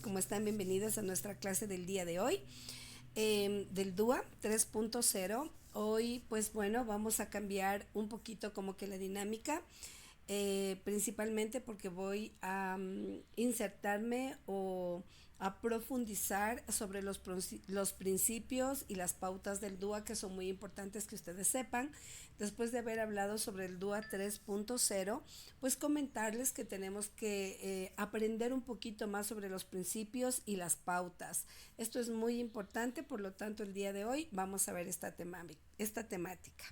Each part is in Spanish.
¿cómo están? Bienvenidos a nuestra clase del día de hoy, del DUA 3.0. Hoy, pues bueno, vamos a cambiar un poquito como que la dinámica, principalmente porque voy a insertarme o a profundizar sobre los principios y las pautas del DUA, que son muy importantes que ustedes sepan. Después de haber hablado sobre el DUA 3.0, pues comentarles que tenemos que aprender un poquito más sobre los principios y las pautas. Esto es muy importante, por lo tanto el día de hoy vamos a ver esta temática.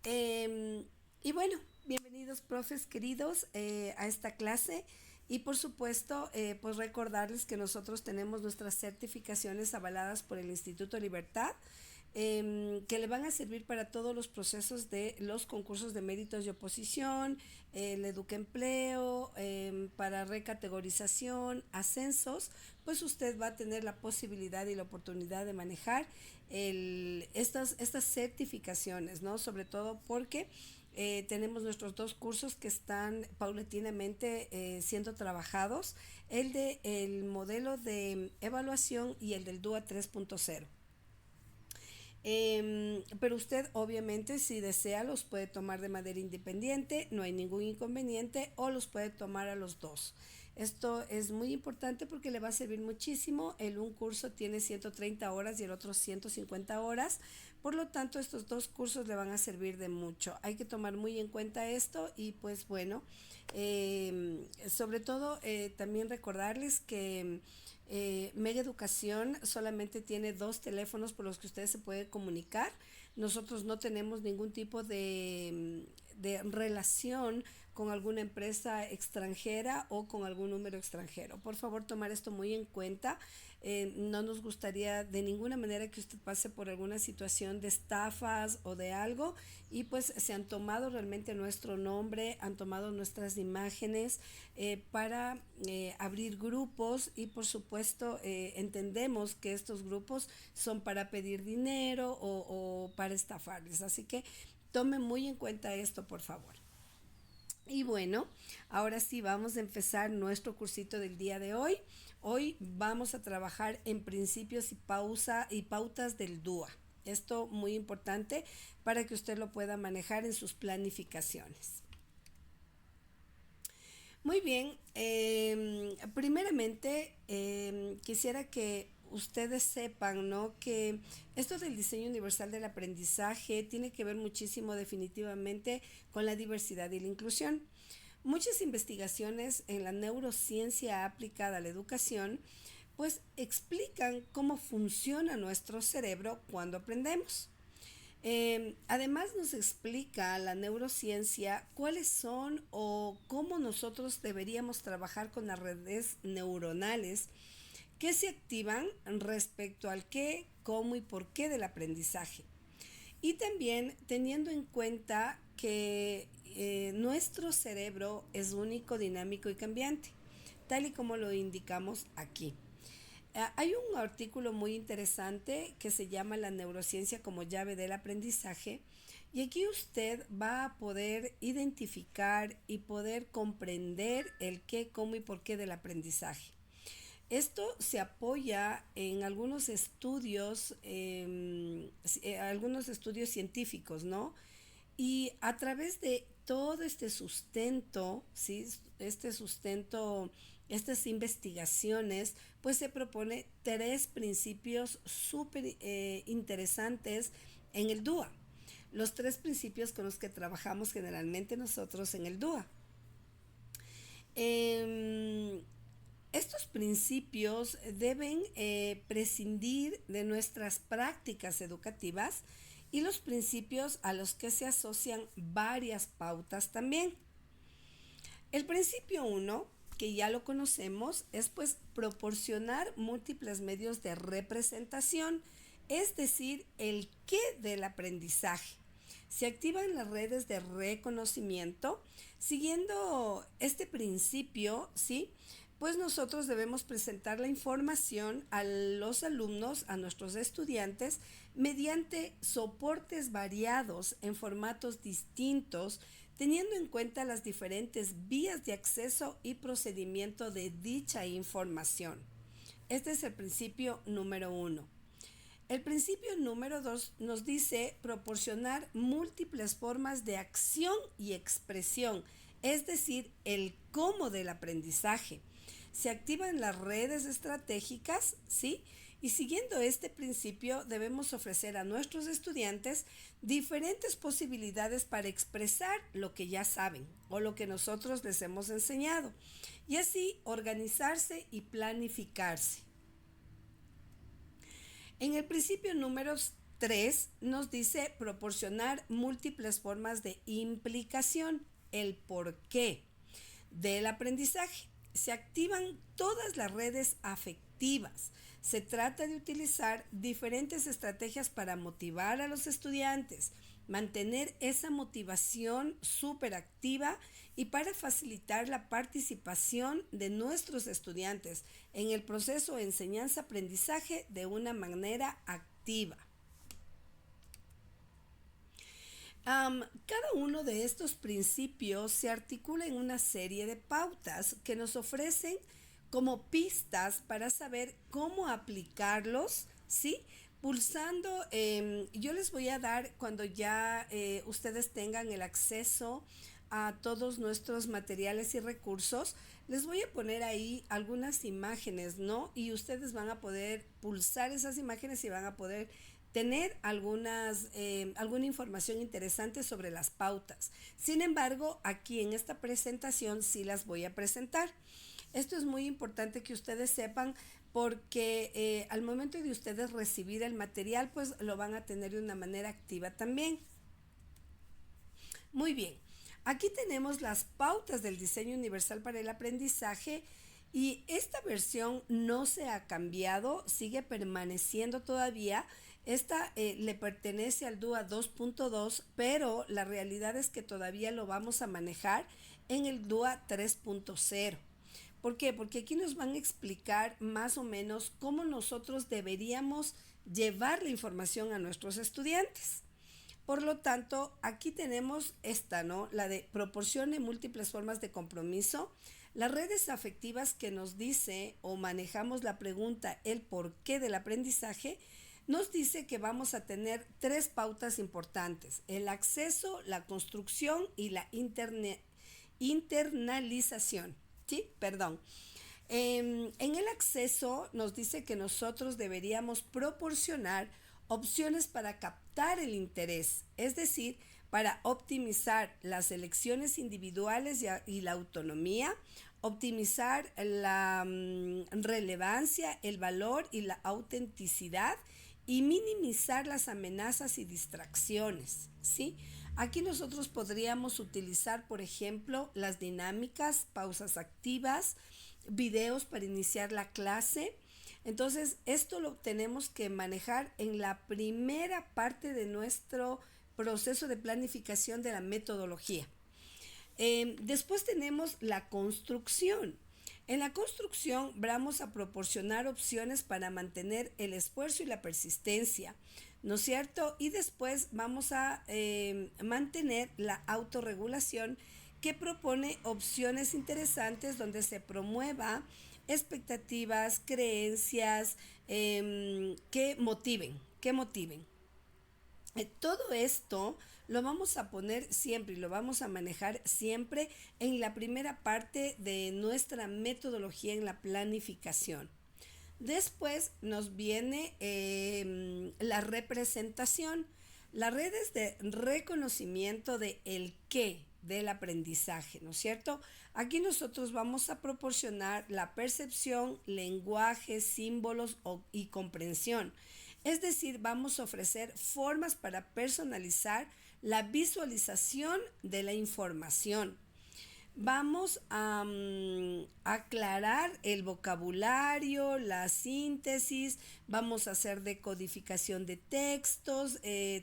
Y bueno, bienvenidos profes queridos a esta clase. Y por supuesto, pues recordarles que nosotros tenemos nuestras certificaciones avaladas por el Instituto Libertad, que le van a servir para todos los procesos de los concursos de méritos y oposición, el Educaempleo, para recategorización, ascensos. Pues usted va a tener la posibilidad y la oportunidad de manejar estas certificaciones, ¿no? Sobre todo porque tenemos nuestros dos cursos que están paulatinamente siendo trabajados, el modelo de evaluación y el del DUA 3.0. Pero usted obviamente, si desea, los puede tomar de manera independiente, no hay ningún inconveniente, o los puede tomar a los dos. Esto es muy importante porque le va a servir muchísimo. Un curso tiene 130 horas y el otro 150 horas. Por lo tanto, estos dos cursos le van a servir de mucho. Hay que tomar muy en cuenta esto y pues bueno, sobre todo también recordarles que Mega Educación solamente tiene 2 teléfonos por los que usted se puede comunicar. Nosotros no tenemos ningún tipo de relación con alguna empresa extranjera o con algún número extranjero. Por favor, tomar esto muy en cuenta. No nos gustaría de ninguna manera que usted pase por alguna situación de estafas o de algo, y pues se han tomado realmente nuestro nombre, han tomado nuestras imágenes para abrir grupos, y por supuesto entendemos que estos grupos son para pedir dinero o para estafarles. Así que tome muy en cuenta esto, por favor. Y bueno, ahora sí vamos a empezar nuestro cursito del día de hoy. Hoy vamos a trabajar en principios y pautas del DUA. Esto muy importante para que usted lo pueda manejar en sus planificaciones. Muy bien, primeramente quisiera que ustedes sepan, ¿no?, que esto del diseño universal del aprendizaje tiene que ver muchísimo definitivamente con la diversidad y la inclusión. Muchas investigaciones en la neurociencia aplicada a la educación pues explican cómo funciona nuestro cerebro cuando aprendemos. Además nos explica la neurociencia cuáles son o cómo nosotros deberíamos trabajar con las redes neuronales que se activan respecto al qué, cómo y por qué del aprendizaje. Y también teniendo en cuenta que nuestro cerebro es único, dinámico y cambiante, tal y como lo indicamos aquí. Hay un artículo muy interesante que se llama La neurociencia como llave del aprendizaje, y aquí usted va a poder identificar y poder comprender el qué, cómo y por qué del aprendizaje. Esto se apoya en algunos estudios científicos, ¿no? Y a través de todo este sustento, ¿sí? Estas investigaciones, pues se propone 3 principios súper interesantes en el DUA. Los 3 principios con los que trabajamos generalmente nosotros en el DUA. Estos principios deben prescindir de nuestras prácticas educativas y los principios a los que se asocian varias pautas también. El principio 1, que ya lo conocemos, es pues proporcionar múltiples medios de representación, es decir, el qué del aprendizaje. Se activan las redes de reconocimiento. Siguiendo este principio, ¿sí?, pues nosotros debemos presentar la información a los alumnos, a nuestros estudiantes, mediante soportes variados en formatos distintos, teniendo en cuenta las diferentes vías de acceso y procedimiento de dicha información. Este es el principio número 1. El principio número 2 nos dice proporcionar múltiples formas de acción y expresión, es decir, el cómo del aprendizaje. Se activan las redes estratégicas, ¿sí? Y siguiendo este principio debemos ofrecer a nuestros estudiantes diferentes posibilidades para expresar lo que ya saben o lo que nosotros les hemos enseñado y así organizarse y planificarse. En el principio número 3 nos dice proporcionar múltiples formas de implicación, el porqué del aprendizaje. Se activan todas las redes afectivas. Se trata de utilizar diferentes estrategias para motivar a los estudiantes, mantener esa motivación súper activa y para facilitar la participación de nuestros estudiantes en el proceso de enseñanza-aprendizaje de una manera activa. Cada uno de estos principios se articula en una serie de pautas que nos ofrecen como pistas para saber cómo aplicarlos, ¿sí? Pulsando, yo les voy a dar cuando ya ustedes tengan el acceso a todos nuestros materiales y recursos, les voy a poner ahí algunas imágenes, ¿no? Y ustedes van a poder pulsar esas imágenes y van a poder tener alguna información interesante sobre las pautas. Sin embargo, aquí en esta presentación sí las voy a presentar. Esto es muy importante que ustedes sepan porque al momento de ustedes recibir el material, pues lo van a tener de una manera activa también. Muy bien, aquí tenemos las pautas del diseño universal para el aprendizaje y esta versión no se ha cambiado, sigue permaneciendo todavía. Esta le pertenece al DUA 2.2, pero la realidad es que todavía lo vamos a manejar en el DUA 3.0. ¿Por qué? Porque aquí nos van a explicar más o menos cómo nosotros deberíamos llevar la información a nuestros estudiantes. Por lo tanto, aquí tenemos esta, ¿no? La de proporcione múltiples formas de compromiso. Las redes afectivas que nos dice o manejamos la pregunta el porqué del aprendizaje, nos dice que vamos a tener 3 pautas importantes: el acceso, la construcción y la internalización. ¿Sí? Perdón. En el acceso nos dice que nosotros deberíamos proporcionar opciones para captar el interés, es decir, para optimizar las elecciones individuales y la autonomía, optimizar la relevancia, el valor y la autenticidad y minimizar las amenazas y distracciones, ¿sí? Aquí nosotros podríamos utilizar, por ejemplo, las dinámicas, pausas activas, videos para iniciar la clase. Entonces, esto lo tenemos que manejar en la primera parte de nuestro proceso de planificación de la metodología. Después tenemos la construcción. En la construcción vamos a proporcionar opciones para mantener el esfuerzo y la persistencia, ¿no es cierto? Y después vamos a mantener la autorregulación, que propone opciones interesantes donde se promueva expectativas, creencias que motiven. Todo esto lo vamos a poner siempre y lo vamos a manejar siempre en la primera parte de nuestra metodología en la planificación. Después nos viene la representación, las redes de reconocimiento de el qué del aprendizaje, ¿no es cierto? Aquí nosotros vamos a proporcionar la percepción, lenguaje, símbolos y comprensión. Es decir, vamos a ofrecer formas para personalizar la visualización de la información. Vamos a aclarar el vocabulario, la síntesis, vamos a hacer decodificación de textos,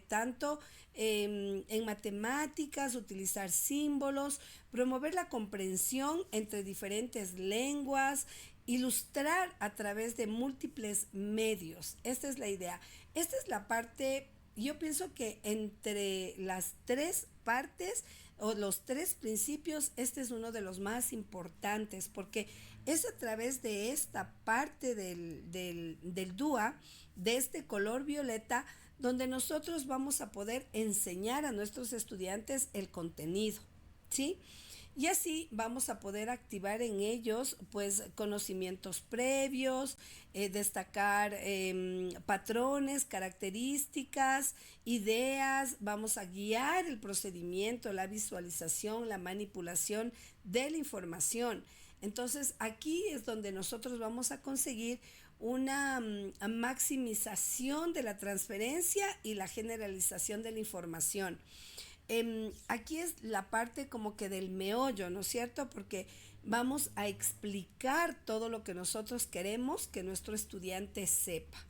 tanto en matemáticas, utilizar símbolos, promover la comprensión entre diferentes lenguas, ilustrar a través de múltiples medios. Esta es la idea. Esta es la parte, yo pienso que entre las 3 partes o los tres principios, este es uno de los más importantes porque es a través de esta parte del DUA, de este color violeta, donde nosotros vamos a poder enseñar a nuestros estudiantes el contenido, ¿sí? Y así vamos a poder activar en ellos pues conocimientos previos, destacar patrones, características, ideas, vamos a guiar el procedimiento, la visualización, la manipulación de la información. Entonces aquí es donde nosotros vamos a conseguir una maximización de la transferencia y la generalización de la información. Aquí es la parte como que del meollo, ¿no es cierto? Porque vamos a explicar todo lo que nosotros queremos que nuestro estudiante sepa.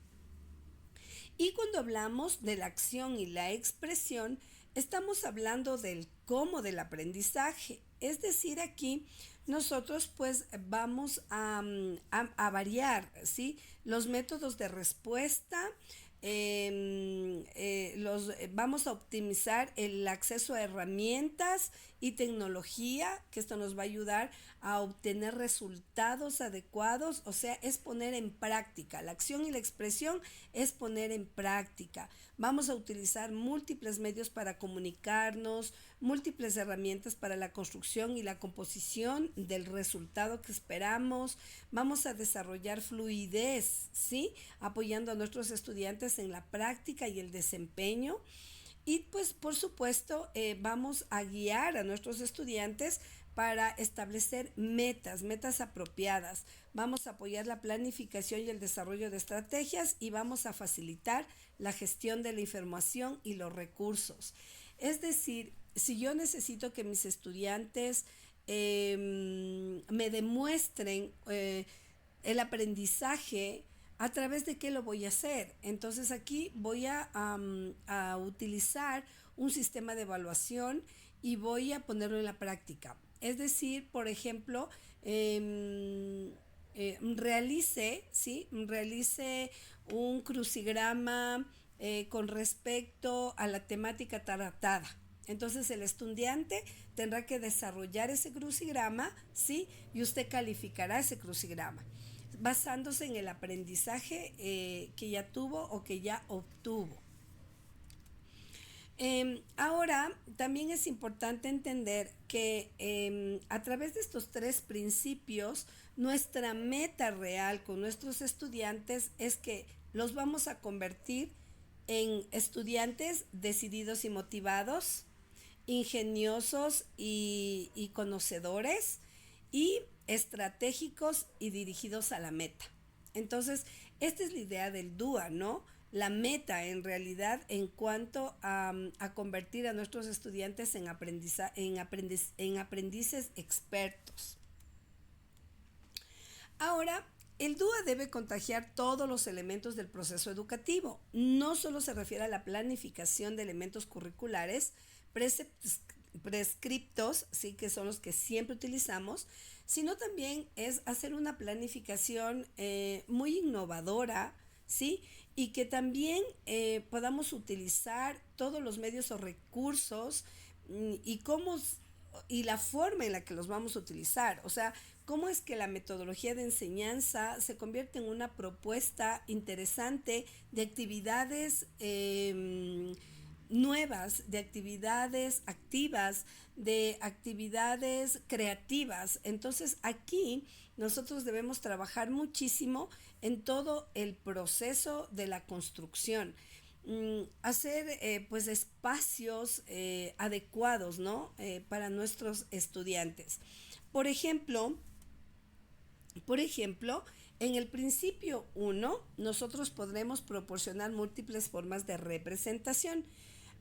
Y cuando hablamos de la acción y la expresión, estamos hablando del cómo del aprendizaje. Es decir, aquí nosotros pues vamos a variar, ¿sí? Los métodos de respuesta, vamos a optimizar el acceso a herramientas y tecnología, que esto nos va a ayudar a obtener resultados adecuados, o sea, es poner en práctica. La acción y la expresión es poner en práctica. Vamos a utilizar múltiples medios para comunicarnos, múltiples herramientas para la construcción y la composición del resultado que esperamos. Vamos a desarrollar fluidez, ¿sí? Apoyando a nuestros estudiantes en la práctica y el desempeño. Y pues por supuesto vamos a guiar a nuestros estudiantes para establecer metas apropiadas. Vamos a apoyar la planificación y el desarrollo de estrategias y vamos a facilitar la gestión de la información y los recursos. Es decir, si yo necesito que mis estudiantes me demuestren el aprendizaje, ¿a través de qué lo voy a hacer? Entonces aquí voy a utilizar un sistema de evaluación y voy a ponerlo en la práctica. Es decir, por ejemplo, realice un crucigrama con respecto a la temática tratada. Entonces el estudiante tendrá que desarrollar ese crucigrama, ¿sí? Y usted calificará ese crucigrama basándose en el aprendizaje que ya tuvo o que ya obtuvo. Ahora, también es importante entender que a través de estos tres principios, nuestra meta real con nuestros estudiantes es que los vamos a convertir en estudiantes decididos y motivados, ingeniosos y conocedores, y estratégicos y dirigidos a la meta. Entonces, esta es la idea del DUA, ¿no? La meta en realidad en cuanto a convertir a nuestros estudiantes en aprendices expertos. Ahora, el DUA debe contagiar todos los elementos del proceso educativo. No solo se refiere a la planificación de elementos curriculares prescriptos, ¿sí? Que son los que siempre utilizamos, sino también es hacer una planificación muy innovadora, ¿sí? Y que también podamos utilizar todos los medios o recursos y la forma en la que los vamos a utilizar. O sea, cómo es que la metodología de enseñanza se convierte en una propuesta interesante de actividades nuevas, de actividades activas, de actividades creativas. Entonces aquí nosotros debemos trabajar muchísimo en todo el proceso de la construcción, hacer pues espacios adecuados, ¿no? Para nuestros estudiantes. Por ejemplo, en el principio 1, nosotros podremos proporcionar múltiples formas de representación.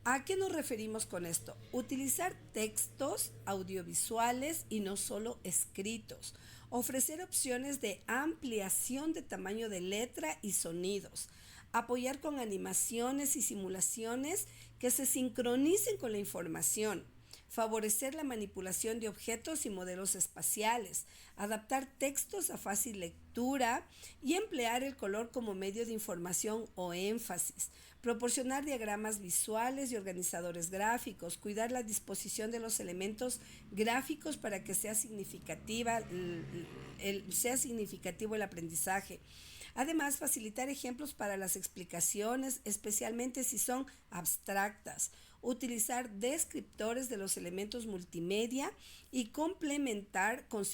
¿A qué nos referimos con esto? Utilizar textos audiovisuales y no solo escritos. Ofrecer opciones de ampliación de tamaño de letra y sonidos. Apoyar con animaciones y simulaciones que se sincronicen con la información. favorecer la manipulación de objetos y modelos espaciales, adaptar textos a fácil lectura y emplear el color como medio de información o énfasis, proporcionar diagramas visuales y organizadores gráficos, cuidar la disposición de los elementos gráficos para que sea significativo el aprendizaje. Además, facilitar ejemplos para las explicaciones, especialmente si son abstractas. Utilizar descriptores de los elementos multimedia y complementar con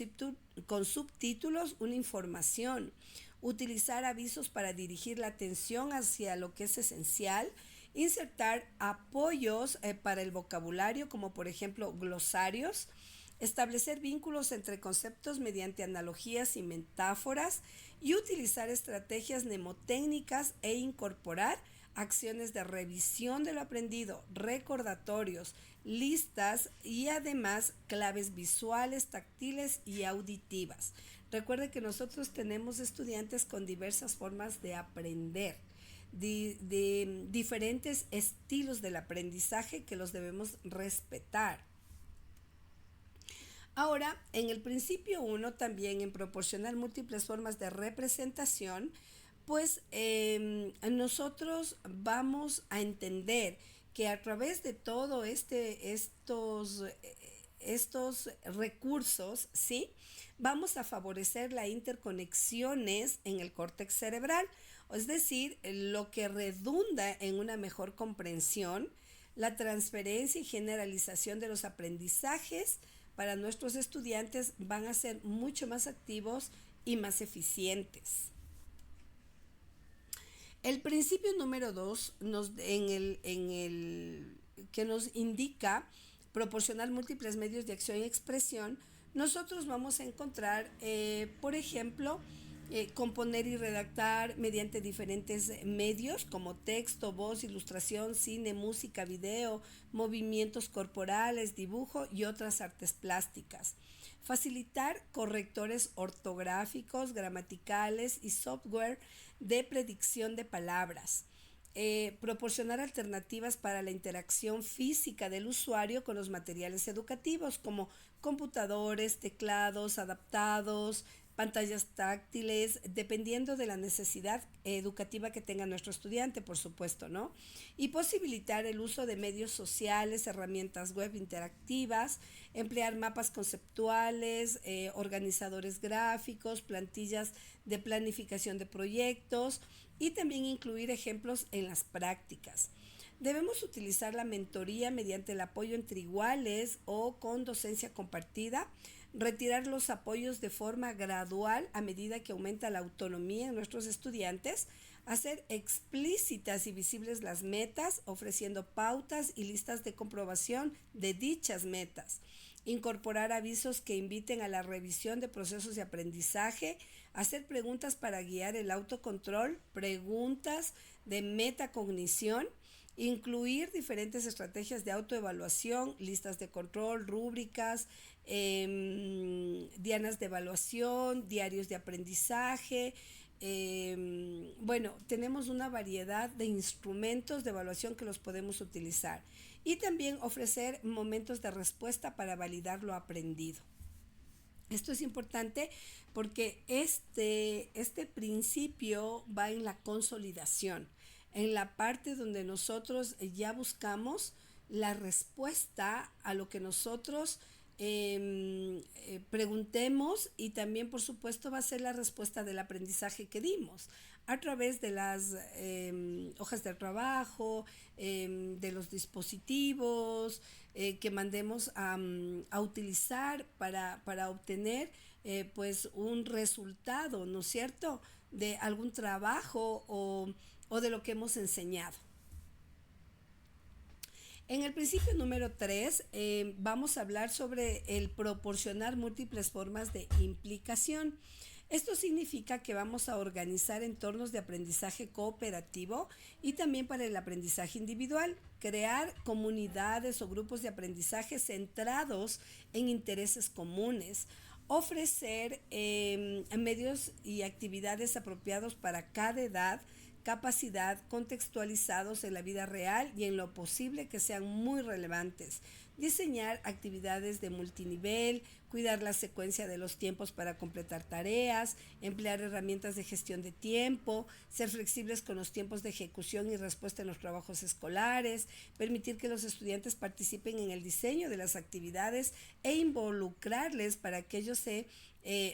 subtítulos una información. Utilizar avisos para dirigir la atención hacia lo que es esencial. Insertar apoyos para el vocabulario, como por ejemplo glosarios. Establecer vínculos entre conceptos mediante analogías y metáforas y utilizar estrategias mnemotécnicas e incorporar acciones de revisión de lo aprendido, recordatorios, listas y además claves visuales, táctiles y auditivas. Recuerde que nosotros tenemos estudiantes con diversas formas de aprender, de diferentes estilos del aprendizaje que los debemos respetar. Ahora, en el principio 1 también en proporcionar múltiples formas de representación, pues nosotros vamos a entender que a través de todo estos recursos, ¿sí? Vamos a favorecer las interconexiones en el córtex cerebral, es decir, lo que redunda en una mejor comprensión, la transferencia y generalización de los aprendizajes para nuestros estudiantes van a ser mucho más activos y más eficientes. El principio número 2 que nos indica proporcionar múltiples medios de acción y expresión, nosotros vamos a encontrar, por ejemplo, componer y redactar mediante diferentes medios como texto, voz, ilustración, cine, música, video, movimientos corporales, dibujo y otras artes plásticas. Facilitar correctores ortográficos, gramaticales y software de predicción de palabras. Proporcionar alternativas para la interacción física del usuario con los materiales educativos como computadores, teclados adaptados, pantallas táctiles, dependiendo de la necesidad educativa que tenga nuestro estudiante, por supuesto, ¿no? Y posibilitar el uso de medios sociales, herramientas web interactivas, emplear mapas conceptuales, organizadores gráficos, plantillas de planificación de proyectos y también incluir ejemplos en las prácticas. Debemos utilizar la mentoría mediante el apoyo entre iguales o con docencia compartida, retirar los apoyos de forma gradual a medida que aumenta la autonomía en nuestros estudiantes, hacer explícitas y visibles las metas, ofreciendo pautas y listas de comprobación de dichas metas, incorporar avisos que inviten a la revisión de procesos de aprendizaje, hacer preguntas para guiar el autocontrol, preguntas de metacognición, incluir diferentes estrategias de autoevaluación, listas de control, rúbricas, dianas de evaluación, diarios de aprendizaje. Bueno, tenemos una variedad de instrumentos de evaluación que los podemos utilizar y también ofrecer momentos de respuesta para validar lo aprendido. Esto es importante porque este principio va en la consolidación, en la parte donde nosotros ya buscamos la respuesta a lo que nosotros preguntemos, y también por supuesto va a ser la respuesta del aprendizaje que dimos a través de las hojas de trabajo, de los dispositivos que mandemos a utilizar para obtener pues un resultado, ¿no es cierto?, de algún trabajo o de lo que hemos enseñado. En el principio número 3 vamos a hablar sobre el proporcionar múltiples formas de implicación. Esto significa que vamos a organizar entornos de aprendizaje cooperativo y también para el aprendizaje individual, crear comunidades o grupos de aprendizaje centrados en intereses comunes, ofrecer medios y actividades apropiados para cada edad, capacidad, contextualizados en la vida real y en lo posible que sean muy relevantes. diseñar actividades de multinivel, cuidar la secuencia de los tiempos para completar tareas, emplear herramientas de gestión de tiempo, ser flexibles con los tiempos de ejecución y respuesta en los trabajos escolares, permitir que los estudiantes participen en el diseño de las actividades e involucrarles para que ellos se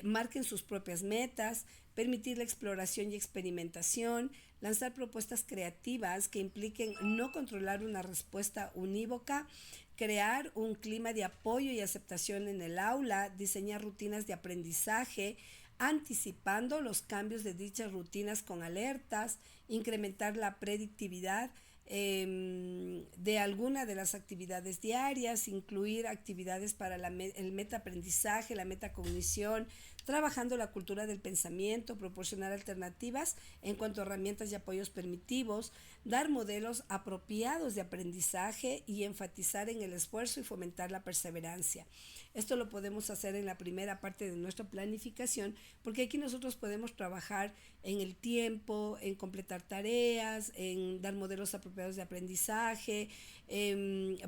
marquen sus propias metas, permitir la exploración y experimentación, lanzar propuestas creativas que impliquen no controlar una respuesta unívoca, crear un clima de apoyo y aceptación en el aula, diseñar rutinas de aprendizaje, anticipando los cambios de dichas rutinas con alertas, incrementar la predictividad de alguna de las actividades diarias, incluir actividades para el metaaprendizaje, la metacognición, trabajando la cultura del pensamiento, proporcionar alternativas en cuanto a herramientas y apoyos permitivos, dar modelos apropiados de aprendizaje y enfatizar en el esfuerzo y fomentar la perseverancia. Esto lo podemos hacer en la primera parte de nuestra planificación, porque aquí nosotros podemos trabajar en el tiempo, en completar tareas, en dar modelos apropiados de aprendizaje,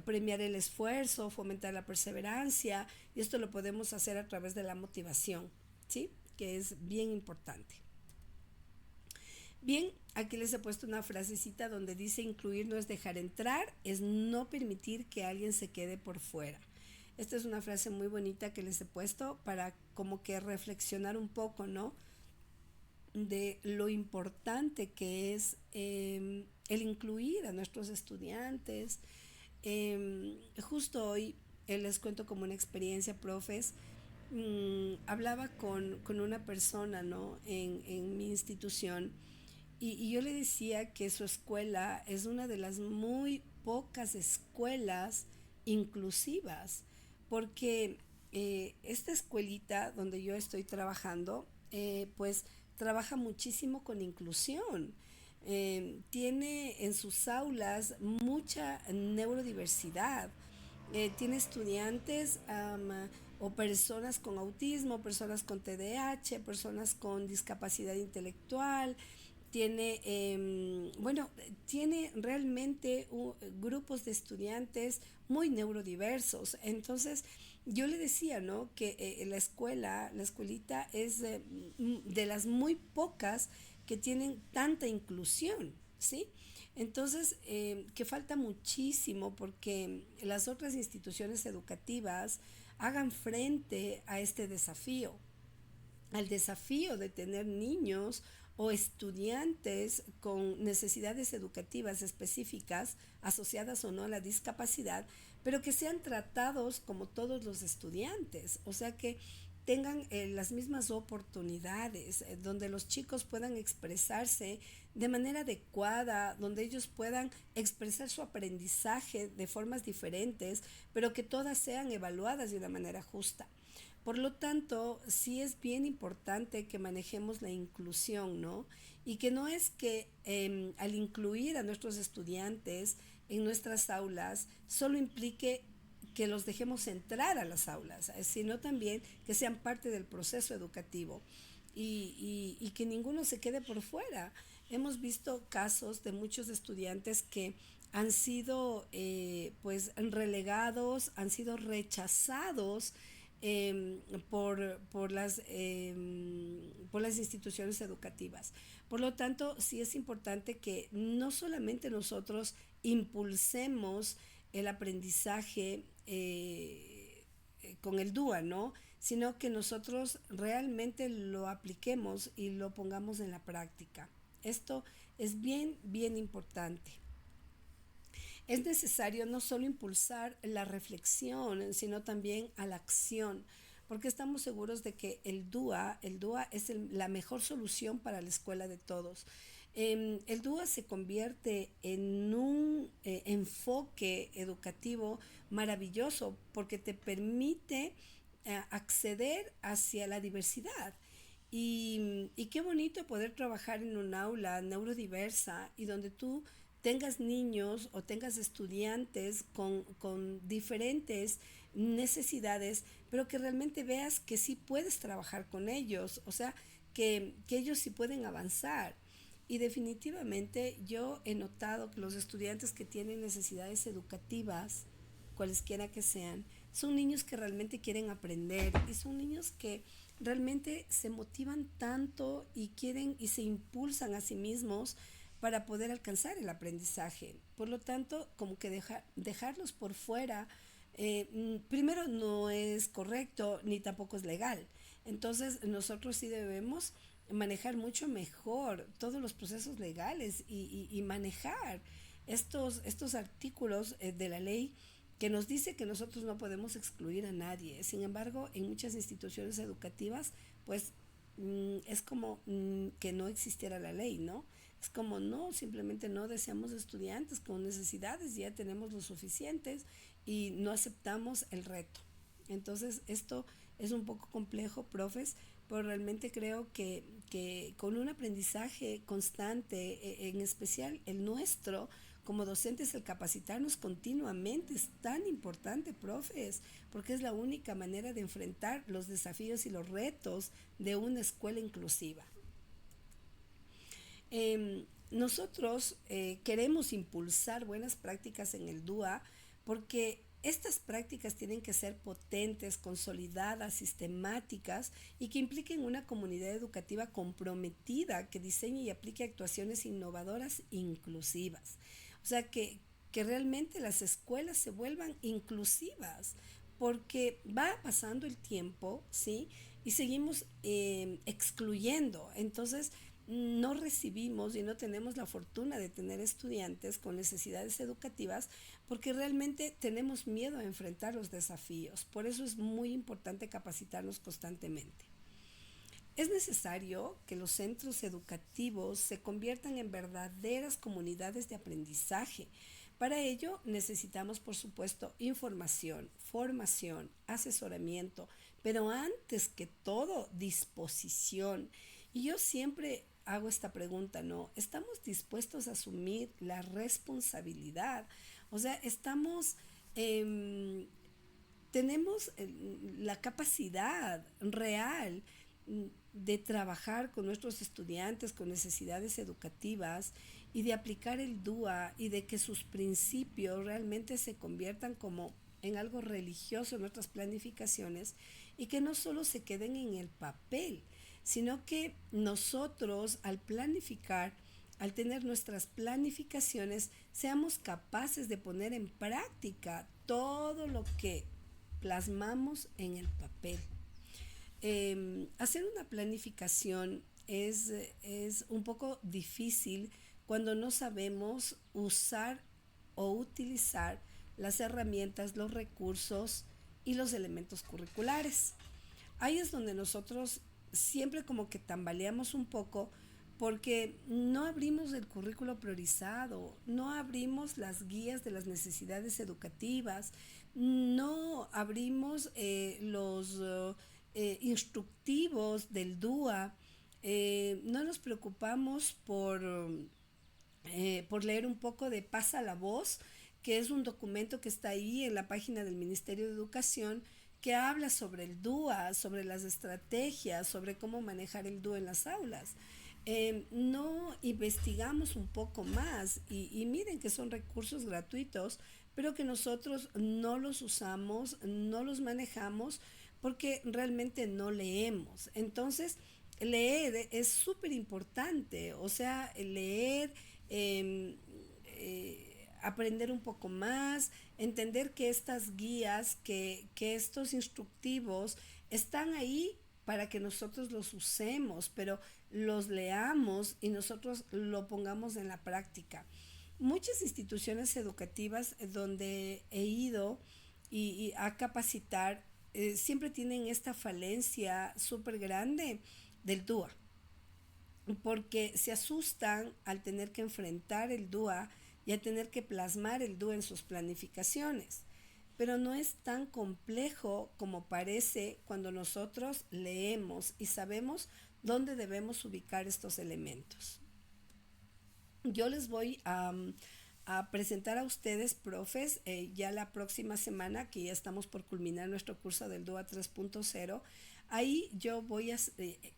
premiar el esfuerzo, fomentar la perseverancia, y esto lo podemos hacer a través de la motivación, ¿sí? Que es bien importante. Bien, aquí les he puesto una frasecita donde dice: incluir no es dejar entrar, es no permitir que alguien se quede por fuera. Esta es una frase muy bonita que les he puesto para como que reflexionar un poco, ¿no? De lo importante que es el incluir a nuestros estudiantes. Justo hoy les cuento como una experiencia, profes. Hablaba con una persona, ¿no? En mi institución, y yo le decía que su escuela es una de las muy pocas escuelas inclusivas, porque esta escuelita donde yo estoy trabajando, pues trabaja muchísimo con inclusión. Tiene en sus aulas mucha neurodiversidad. Tiene estudiantes o personas con autismo, personas con TDAH, personas con discapacidad intelectual. Tiene realmente grupos de estudiantes muy neurodiversos. Entonces, yo le decía, ¿no? Que la escuelita es de las muy pocas que tienen tanta inclusión, ¿sí? Entonces, que falta muchísimo porque las otras instituciones educativas hagan frente a este desafío, al desafío de tener niños o estudiantes con necesidades educativas específicas, asociadas o no a la discapacidad, pero que sean tratados como todos los estudiantes, o sea que tengan las mismas oportunidades, donde los chicos puedan expresarse de manera adecuada, donde ellos puedan expresar su aprendizaje de formas diferentes, pero que todas sean evaluadas de una manera justa. Por lo tanto, sí es bien importante que manejemos la inclusión, ¿no? Y que no es que al incluir a nuestros estudiantes en nuestras aulas solo implique que los dejemos entrar a las aulas, sino también que sean parte del proceso educativo y que ninguno se quede por fuera. Hemos visto casos de muchos estudiantes que han sido pues relegados, han sido rechazados por las instituciones educativas. Por lo tanto, sí es importante que no solamente nosotros impulsemos el aprendizaje con el DUA, ¿no? Sino que nosotros realmente lo apliquemos y lo pongamos en la práctica. Esto es bien, bien importante. Es necesario no solo impulsar la reflexión, sino también a la acción, porque estamos seguros de que el DUA es la mejor solución para la escuela de todos. El DUA se convierte en un enfoque educativo maravilloso porque te permite acceder hacia la diversidad. Y qué bonito poder trabajar en un aula neurodiversa y donde tú tengas niños o tengas estudiantes con diferentes necesidades, pero que realmente veas que sí puedes trabajar con ellos, o sea, que ellos sí pueden avanzar. Y definitivamente yo he notado que los estudiantes que tienen necesidades educativas cualesquiera que sean, son niños que realmente quieren aprender y son niños que realmente se motivan tanto y quieren y se impulsan a sí mismos para poder alcanzar el aprendizaje. Por lo tanto, como que dejarlos por fuera, primero no es correcto ni tampoco es legal. Entonces, nosotros sí debemos manejar mucho mejor todos los procesos legales y manejar estos artículos de la ley que nos dice que nosotros no podemos excluir a nadie. Sin embargo, en muchas instituciones educativas, pues es como que no existiera la ley, ¿no? Es como no, simplemente no deseamos estudiantes con necesidades, ya tenemos los suficientes y no aceptamos el reto. Entonces, esto es un poco complejo, profes, pero realmente creo que con un aprendizaje constante, en especial el nuestro, como docentes, el capacitarnos continuamente es tan importante, profes, porque es la única manera de enfrentar los desafíos y los retos de una escuela inclusiva. Nosotros queremos impulsar buenas prácticas en el DUA porque estas prácticas tienen que ser potentes, consolidadas, sistemáticas y que impliquen una comunidad educativa comprometida que diseñe y aplique actuaciones innovadoras inclusivas. O sea, que realmente las escuelas se vuelvan inclusivas porque va pasando el tiempo, ¿sí? Y seguimos excluyendo. Entonces, no recibimos y no tenemos la fortuna de tener estudiantes con necesidades educativas porque realmente tenemos miedo a enfrentar los desafíos. Por eso es muy importante capacitarnos constantemente. Es necesario que los centros educativos se conviertan en verdaderas comunidades de aprendizaje. Para ello necesitamos, por supuesto, información, formación, asesoramiento, pero antes que todo, disposición. Y yo siempre hago esta pregunta, ¿no? ¿Estamos dispuestos a asumir la responsabilidad? O sea, tenemos la capacidad real de trabajar con nuestros estudiantes con necesidades educativas y de aplicar el DUA y de que sus principios realmente se conviertan como en algo religioso en nuestras planificaciones y que no solo se queden en el papel, sino que nosotros al planificar, al tener nuestras planificaciones, seamos capaces de poner en práctica todo lo que plasmamos en el papel. Hacer una planificación es un poco difícil cuando no sabemos usar o utilizar las herramientas, los recursos y los elementos curriculares. Ahí es donde nosotros siempre como que tambaleamos un poco porque no abrimos el currículo priorizado, no abrimos las guías de las necesidades educativas, no abrimos los instructivos del DUA, no nos preocupamos por leer un poco de Pasa la Voz, que es un documento que está ahí en la página del Ministerio de Educación, que habla sobre el DUA, sobre las estrategias, sobre cómo manejar el DUA en las aulas. No investigamos un poco más y miren que son recursos gratuitos, pero que nosotros no los usamos, no los manejamos porque realmente no leemos. Entonces, leer es súper importante, o sea, leer, aprender un poco más, entender que estas guías, que estos instructivos están ahí para que nosotros los usemos, pero los leamos y nosotros lo pongamos en la práctica. Muchas instituciones educativas donde he ido y a capacitar siempre tienen esta falencia súper grande del DUA, porque se asustan al tener que enfrentar el DUA y a tener que plasmar el DUA en sus planificaciones. Pero no es tan complejo como parece cuando nosotros leemos y sabemos dónde debemos ubicar estos elementos. Yo les voy a presentar a ustedes, profes, ya la próxima semana, que ya estamos por culminar nuestro curso del DUA 3.0, ahí yo voy a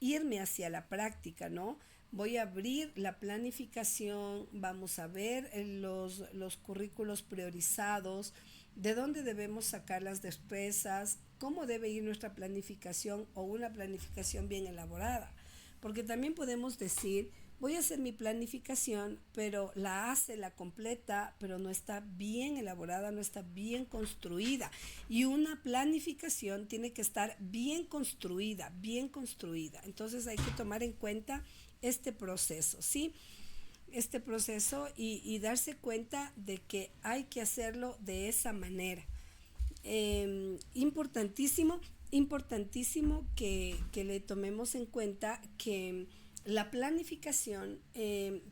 irme hacia la práctica, ¿no? Voy a abrir la planificación, vamos a ver los currículos priorizados, de dónde debemos sacar las despesas, cómo debe ir nuestra planificación o una planificación bien elaborada. Porque también podemos decir, voy a hacer mi planificación, pero la hace, la completa, pero no está bien elaborada, no está bien construida. Y una planificación tiene que estar bien construida, bien construida. Entonces hay que tomar en cuenta este proceso, ¿sí? Este proceso y darse cuenta de que hay que hacerlo de esa manera. Importantísimo, importantísimo que le tomemos en cuenta que la planificación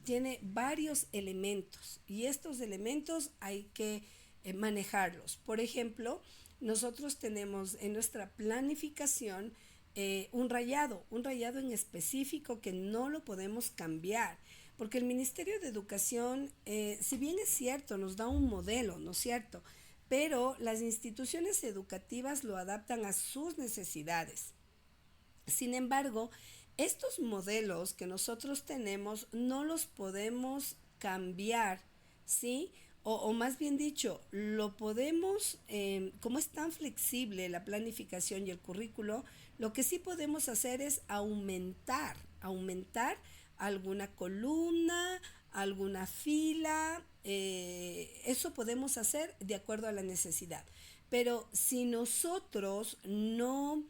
tiene varios elementos y estos elementos hay que manejarlos. Por ejemplo, nosotros tenemos en nuestra planificación un rayado en específico que no lo podemos cambiar, porque el Ministerio de Educación, si bien es cierto, nos da un modelo, ¿no es cierto?, pero las instituciones educativas lo adaptan a sus necesidades. Sin embargo, estos modelos que nosotros tenemos no los podemos cambiar, ¿sí? O más bien dicho, lo podemos, como es tan flexible la planificación y el currículo, lo que sí podemos hacer es aumentar alguna columna, alguna fila, eso podemos hacer de acuerdo a la necesidad. Pero si nosotros no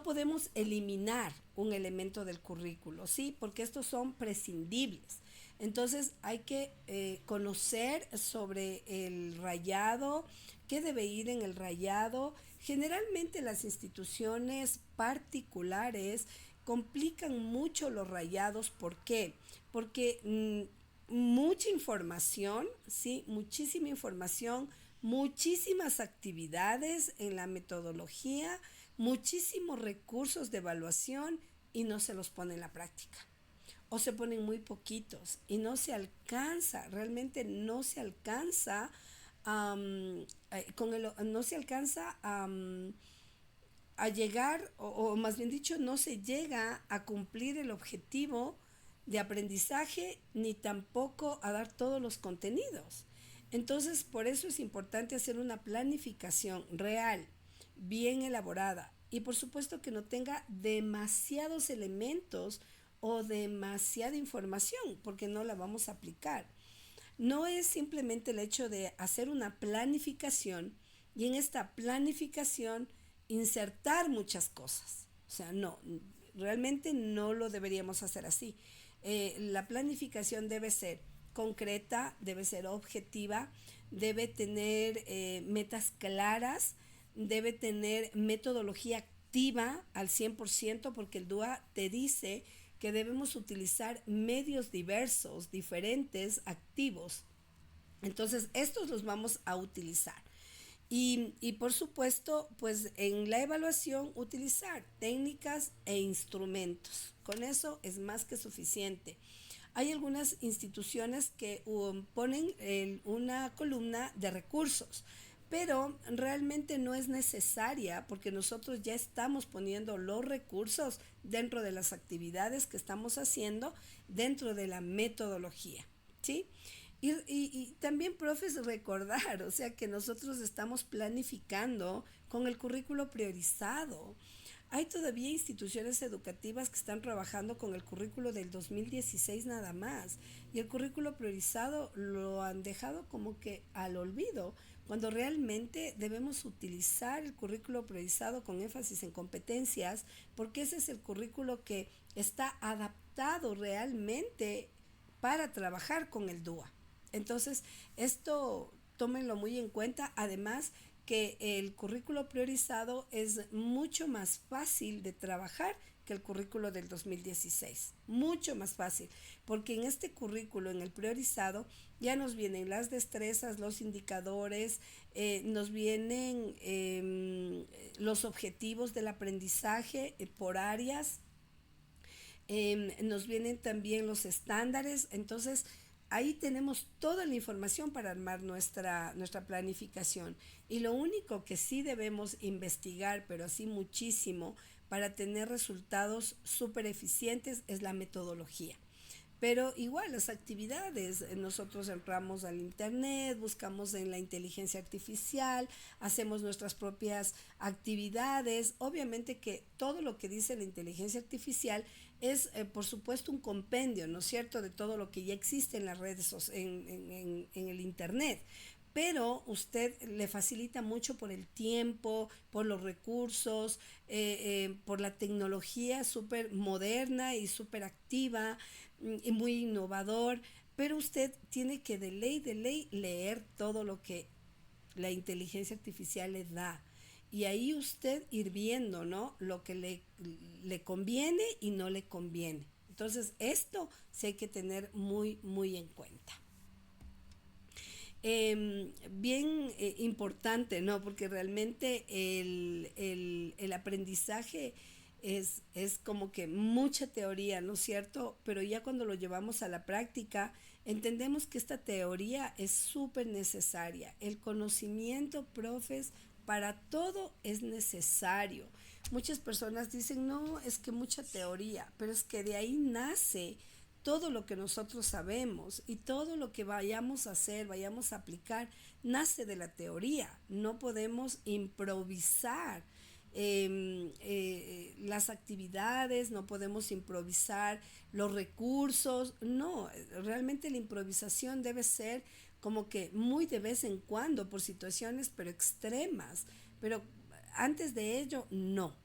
podemos eliminar un elemento del currículo, ¿sí? Porque estos son prescindibles. Entonces hay que conocer sobre el rayado, qué debe ir en el rayado. Generalmente las instituciones particulares complican mucho los rayados. ¿Por qué? Porque mucha información, ¿sí? Muchísima información, muchísimas actividades en la metodología, muchísimos recursos de evaluación y no se los pone en la práctica. O se ponen muy poquitos y no se alcanza, realmente no se alcanza, no se alcanza a llegar, o más bien dicho, no se llega a cumplir el objetivo de aprendizaje ni tampoco a dar todos los contenidos. Entonces, por eso es importante hacer una planificación real, bien elaborada y por supuesto que no tenga demasiados elementos o demasiada información, porque no la vamos a aplicar. No es simplemente el hecho de hacer una planificación y en esta planificación insertar muchas cosas. O sea, no, realmente no lo deberíamos hacer así. La planificación debe ser concreta, debe ser objetiva, debe tener metas claras, debe tener metodología activa al 100%, porque el DUA te dice que debemos utilizar medios diversos, diferentes, activos. Entonces, estos los vamos a utilizar. Y por supuesto, pues en la evaluación utilizar técnicas e instrumentos. Con eso es más que suficiente. Hay algunas instituciones que ponen una columna de recursos, pero realmente no es necesaria porque nosotros ya estamos poniendo los recursos dentro de las actividades que estamos haciendo, dentro de la metodología, ¿sí? Y también, profes, recordar, o sea, que nosotros estamos planificando con el currículo priorizado. Hay todavía instituciones educativas que están trabajando con el currículo del 2016 nada más, y el currículo priorizado lo han dejado como que al olvido, cuando realmente debemos utilizar el currículo priorizado con énfasis en competencias, porque ese es el currículo que está adaptado realmente para trabajar con el DUA. Entonces, esto tómenlo muy en cuenta. Además, que el currículo priorizado es mucho más fácil de trabajar que el currículo del 2016. Mucho más fácil, porque en este currículo, en el priorizado, ya nos vienen las destrezas, los indicadores, nos vienen los objetivos del aprendizaje por áreas, nos vienen también los estándares. Entonces, ahí tenemos toda la información para armar nuestra planificación. Y lo único que sí debemos investigar, pero así muchísimo, para tener resultados súper eficientes es la metodología. Pero igual las actividades, nosotros entramos al internet, buscamos en la inteligencia artificial, hacemos nuestras propias actividades. Obviamente que todo lo que dice la inteligencia artificial es, por supuesto, un compendio, ¿no es cierto?, de todo lo que ya existe en las redes, en el internet. Pero usted le facilita mucho por el tiempo, por los recursos, por la tecnología súper moderna y súper activa y muy innovador, pero usted tiene que de ley leer todo lo que la inteligencia artificial le da. Y ahí usted ir viendo, ¿no?, lo que le conviene y no le conviene. Entonces, esto sí hay que tener muy, muy en cuenta. Bien importante, ¿no? Porque realmente el aprendizaje es como que mucha teoría, ¿no es cierto? Pero ya cuando lo llevamos a la práctica, entendemos que esta teoría es súper necesaria. El conocimiento, profes, para todo es necesario. Muchas personas dicen, no, es que mucha teoría, pero es que de ahí nace todo lo que nosotros sabemos y todo lo que vayamos a hacer, vayamos a aplicar, nace de la teoría. No podemos improvisar las actividades, no podemos improvisar los recursos. No, realmente la improvisación debe ser como que muy de vez en cuando, por situaciones pero extremas. Pero antes de ello, no.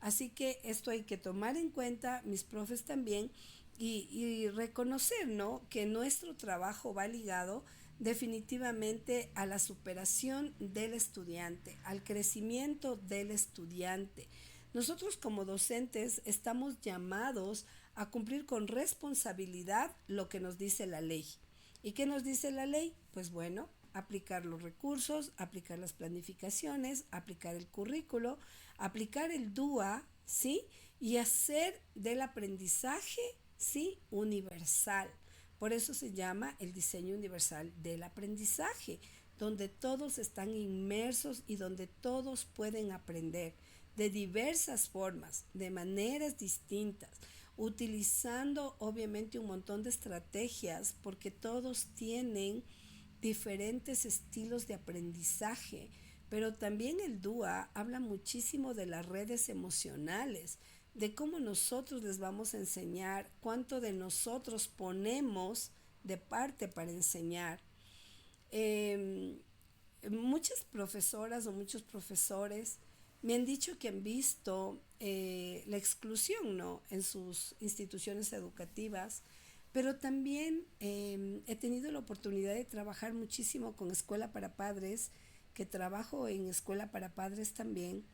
Así que esto hay que tomar en cuenta, mis profes también, y reconocer, ¿no?, que nuestro trabajo va ligado definitivamente a la superación del estudiante, al crecimiento del estudiante. Nosotros como docentes estamos llamados a cumplir con responsabilidad lo que nos dice la ley. ¿Y qué nos dice la ley? Pues bueno, aplicar los recursos, aplicar las planificaciones, aplicar el currículo, aplicar el DUA, ¿sí? Y hacer del aprendizaje, ¿sí?, universal. Por eso se llama el diseño universal del aprendizaje, donde todos están inmersos y donde todos pueden aprender de diversas formas, de maneras distintas, utilizando obviamente un montón de estrategias, porque todos tienen diferentes estilos de aprendizaje. Pero también el DUA habla muchísimo de las redes emocionales, de cómo nosotros les vamos a enseñar, cuánto de nosotros ponemos de parte para enseñar. Eh, Muchas profesoras o muchos profesores me han dicho que han visto la exclusión, ¿no?, en sus instituciones educativas, pero también he tenido la oportunidad de trabajar muchísimo con Escuela para Padres, que trabajo en Escuela para Padres también,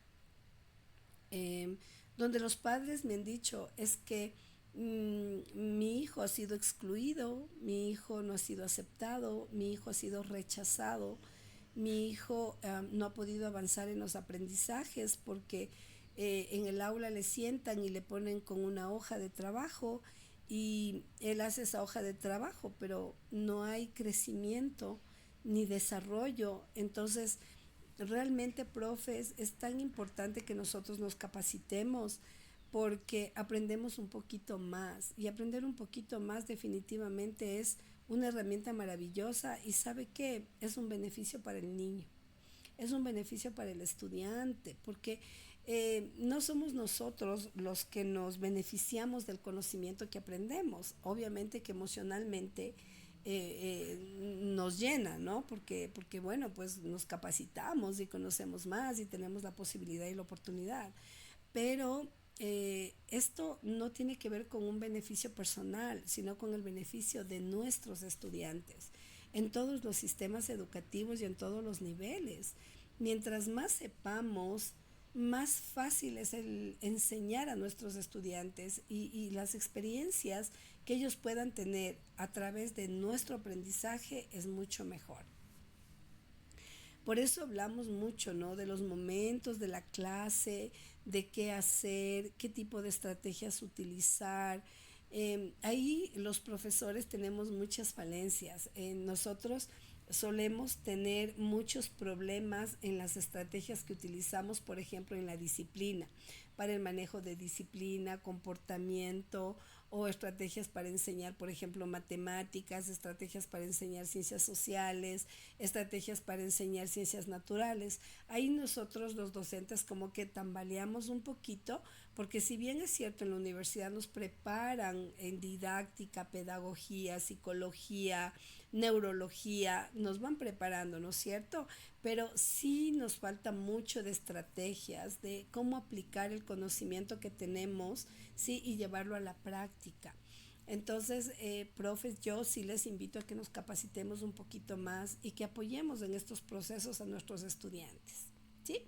eh, donde los padres me han dicho, es que mi hijo ha sido excluido, mi hijo no ha sido aceptado, mi hijo ha sido rechazado, mi hijo no ha podido avanzar en los aprendizajes porque en el aula le sientan y le ponen con una hoja de trabajo y él hace esa hoja de trabajo, pero no hay crecimiento ni desarrollo. Entonces, realmente, profes, es tan importante que nosotros nos capacitemos porque aprendemos un poquito más y aprender un poquito más definitivamente es una herramienta maravillosa y sabe que es un beneficio para el niño, es un beneficio para el estudiante, porque no somos nosotros los que nos beneficiamos del conocimiento que aprendemos. Obviamente que emocionalmente nos llena, ¿no? Porque, bueno, pues nos capacitamos y conocemos más y tenemos la posibilidad y la oportunidad. Pero esto no tiene que ver con un beneficio personal, sino con el beneficio de nuestros estudiantes en todos los sistemas educativos y en todos los niveles. Mientras más sepamos, más fácil es el enseñar a nuestros estudiantes y las experiencias que ellos puedan tener a través de nuestro aprendizaje es mucho mejor. Por eso hablamos mucho, ¿no?, de los momentos de la clase, de qué hacer, qué tipo de estrategias utilizar. Ahí los profesores tenemos muchas falencias. Nosotros solemos tener muchos problemas en las estrategias que utilizamos, por ejemplo, en la disciplina. para el manejo de disciplina, comportamiento o estrategias para enseñar, por ejemplo, matemáticas, estrategias para enseñar ciencias sociales, estrategias para enseñar ciencias naturales. Ahí nosotros los docentes como que tambaleamos un poquito, porque si bien es cierto en la universidad nos preparan en didáctica, pedagogía, psicología, neurología, nos van preparando, ¿no es cierto? Pero sí nos falta mucho de estrategias, de cómo aplicar el conocimiento que tenemos, sí, y llevarlo a la práctica. Entonces, profes, yo sí les invito a que nos capacitemos un poquito más y que apoyemos en estos procesos a nuestros estudiantes, ¿sí?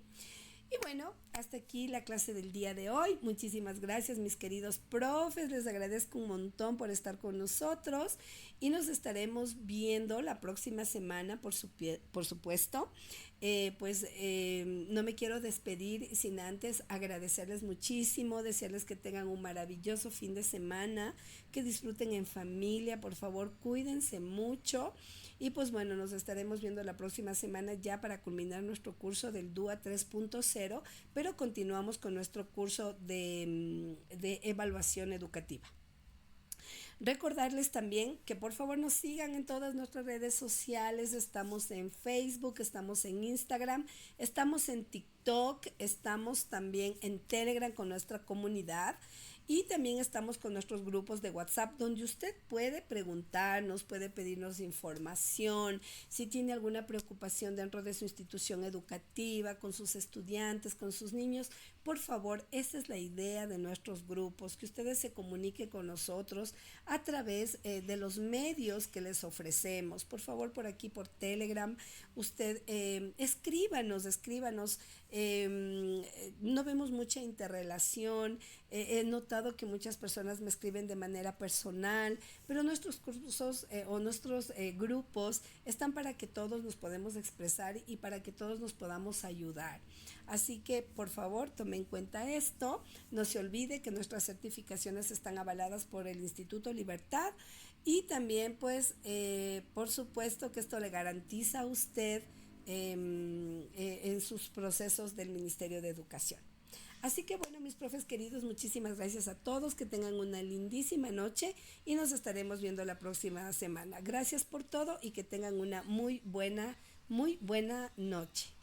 Y bueno, hasta aquí la clase del día de hoy. Muchísimas gracias, mis queridos profes. Les agradezco un montón por estar con nosotros y nos estaremos viendo la próxima semana, por supuesto. No me quiero despedir sin antes agradecerles muchísimo, desearles que tengan un maravilloso fin de semana, que disfruten en familia, por favor, cuídense mucho. Y pues bueno, nos estaremos viendo la próxima semana ya para culminar nuestro curso del DUA 3.0, pero continuamos con nuestro curso de evaluación educativa. Recordarles también que por favor nos sigan en todas nuestras redes sociales. Estamos en Facebook, estamos en Instagram, estamos en TikTok, estamos también en Telegram con nuestra comunidad. Y también estamos con nuestros grupos de WhatsApp donde usted puede preguntarnos, puede pedirnos información, si tiene alguna preocupación dentro de su institución educativa, con sus estudiantes, con sus niños. Por favor, esa es la idea de nuestros grupos, que ustedes se comuniquen con nosotros a través de los medios que les ofrecemos. Por favor, por aquí, por Telegram, usted escríbanos. No vemos mucha interrelación. He notado que muchas personas me escriben de manera personal, pero nuestros cursos o nuestros grupos están para que todos nos podamos expresar y para que todos nos podamos ayudar. Así que por favor tome en cuenta esto. No se olvide que nuestras certificaciones están avaladas por el Instituto Libertad y también pues por supuesto que esto le garantiza a usted en sus procesos del Ministerio de Educación. Así que bueno, mis profes queridos, muchísimas gracias a todos, que tengan una lindísima noche y nos estaremos viendo la próxima semana. Gracias por todo y que tengan una muy buena noche.